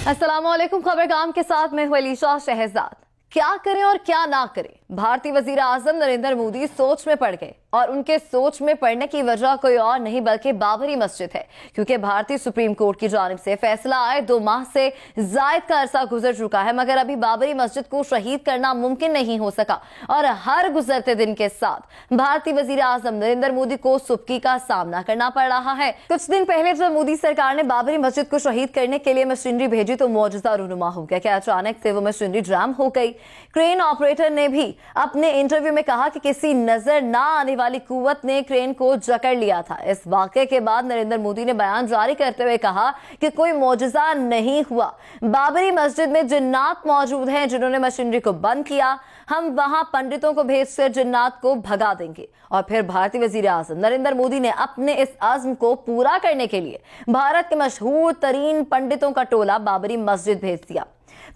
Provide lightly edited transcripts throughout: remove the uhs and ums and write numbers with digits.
अस्सलाम वालेकुम। खबरगाम के साथ मैं हूं अलीशा शहजाद। क्या करें और क्या ना करें, भारतीय वजीर आजम नरेंद्र मोदी सोच में पड़ गए और उनके सोच में पड़ने की वजह कोई और नहीं बल्कि बाबरी मस्जिद है। क्योंकि भारतीय सुप्रीम कोर्ट की जानिब से फैसला आए 2 माह से जायद का अरसा गुजर चुका है, मगर अभी बाबरी मस्जिद को शहीद करना मुमकिन नहीं हो सका और हर गुजरते दिन के साथ भारतीय वजीर आजम नरेंद्र मोदी को सुबकी का सामना करना पड़ रहा है। कुछ दिन पहले जब मोदी सरकार ने बाबरी मस्जिद को शहीद करने के लिए मशीनरी भेजी तो मौजूदा रूनुमा हो गया कि अचानक से वो मशीनरी जैम हो गई। क्रेन ऑपरेटर ने भी अपने इंटरव्यू में कहा कि किसी नजर ना आने वाली कुव्वत ने क्रेन को जकड़ लिया था। इस वाकये के बाद नरेंद्र मोदी ने बयान जारी करते हुए कहा कि कोई मौजज़ा नहीं हुआ, बाबरी मस्जिद में जिन्नात मौजूद हैं जिन्होंने मशीनरी को बंद किया। हम वहां पंडितों को भेजकर जिन्नात को भगा देंगे। और फिर भारतीय वजीर आजम नरेंद्र मोदी ने अपने इस अज़्म को पूरा करने के लिए भारत के मशहूर तरीन पंडितों का टोला बाबरी मस्जिद भेज दिया।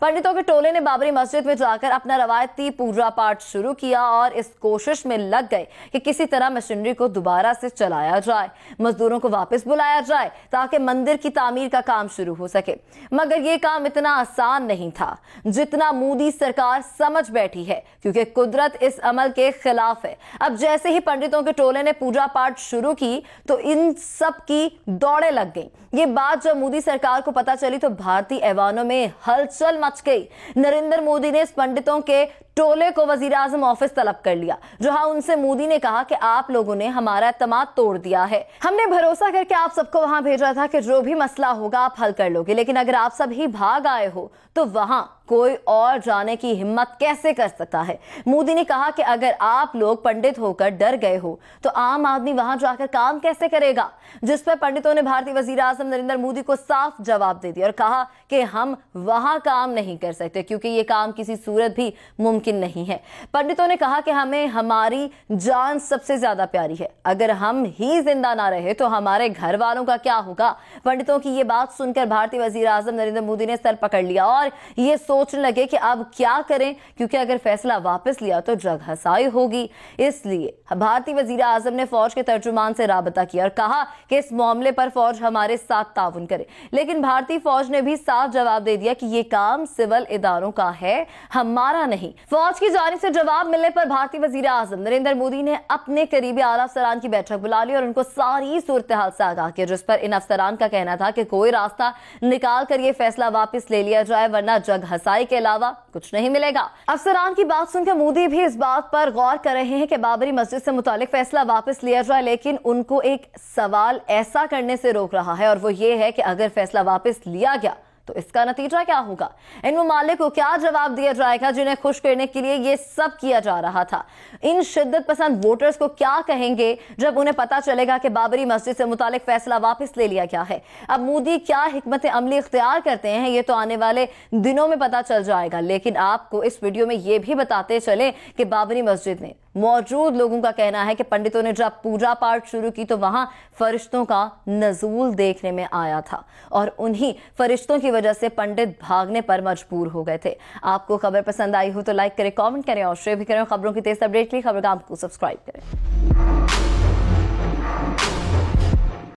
पंडितों के टोले ने बाबरी मस्जिद में जाकर अपना रवायती पूजा पाठ शुरू किया और इस कोशिश में लग गए कि किसी तरह मशीनरी को दोबारा से चलाया जाए, मजदूरों को वापस बुलाया जाए ताकि मंदिर की तामीर का काम शुरू हो सके। मगर यह काम इतना आसान नहीं था जितना मोदी सरकार समझ बैठी है, क्योंकि कुदरत इस अमल के खिलाफ है। अब जैसे ही पंडितों के टोले ने पूजा पाठ शुरू की तो इन सब की दौड़े लग गई। ये बात जब मोदी सरकार को पता चली तो भारतीय ऐवानों में हलचल मच गई। नरेंद्र मोदी ने इस पंडितों के टोले को वजीर आजम ऑफिस तलब कर लिया, जहां उनसे मोदी ने कहा कि आप लोगों ने हमारा एतमाद तोड़ दिया है। हमने भरोसा करके आप सबको वहां भेजा था कि जो भी मसला होगा आप हल कर लोगे, लेकिन अगर आप सब ही भाग आए हो तो वहां कोई और जाने की हिम्मत कैसे कर सकता है। मोदी ने कहा कि अगर आप लोग पंडित होकर डर गए हो तो आम आदमी वहां जाकर काम कैसे करेगा। जिस पर पंडितों ने भारतीय वजीर आजम नरेंद्र मोदी को साफ जवाब दे दिया और कहा कि हम वहां काम नहीं कर सकते क्योंकि ये काम किसी सूरत भी मुमकिन नहीं है। पंडितों ने कहा कि हमें हमारी जान सबसे ज्यादा प्यारी है, अगर हम ही जिंदा ना रहे तो हमारे घर वालों का क्या होगा। पंडितों की ये बात सुनकर भारतीय वजीर आजम नरेंद्र मोदी ने सर पकड़ लिया और ये सोचने लगे कि अब क्या करें, क्योंकि अगर फैसला वापस लिया तो जग हसाई होगी। इसलिए भारतीय वजीर आजम ने फौज के तर्जुमान से राबता किया और कहा कि इस मामले पर फौज हमारे साथ ताउन करे। लेकिन भारतीय फौज ने भी साफ जवाब दे दिया कि ये काम सिविल इदारों का है, हमारा नहीं। फौज की जानिब से जवाब मिलने पर भारतीय वजीर आजम नरेंद्र मोदी ने अपने करीबी आला अफसरान की बैठक बुला ली और उनको सारी सूरत हाल से आगाह किया, जिस पर इन अफसरान का कहना था कि कोई रास्ता निकाल कर ये फैसला वापस ले लिया जाए, वरना जग हसाई के अलावा कुछ नहीं मिलेगा। अफसरान की बात सुनकर मोदी भी इस बात पर गौर कर रहे हैं कि बाबरी मस्जिद से मुतालिक फैसला वापस लिया जाए, लेकिन उनको एक सवाल ऐसा करने से रोक रहा है और वो ये है कि अगर फैसला वापस लिया गया तो इसका नतीजा क्या होगा। इन ममालिक को क्या जवाब दिया जाएगा जिन्हें खुश करने के लिए ये सब किया जा रहा था। इन शिद्दत पसंद वोटर्स को क्या कहेंगे जब उन्हें पता चलेगा कि बाबरी मस्जिद से मुतालिक फैसला वापस ले लिया गया है। अब मोदी क्या हिकमत अमली इख्तियार करते हैं ये तो आने वाले दिनों में पता चल जाएगा, लेकिन आपको इस वीडियो में ये भी बताते चले कि बाबरी मस्जिद में मौजूद लोगों का कहना है कि पंडितों ने जब पूजा पाठ शुरू की तो वहां फरिश्तों का नजूल देखने में आया था और उन्हीं फरिश्तों की वजह से पंडित भागने पर मजबूर हो गए थे। आपको खबर पसंद आई हो तो लाइक करें, कमेंट करें और शेयर भी करें। खबरों की तेज अपडेट के लिए खबरगाम को सब्सक्राइब करें।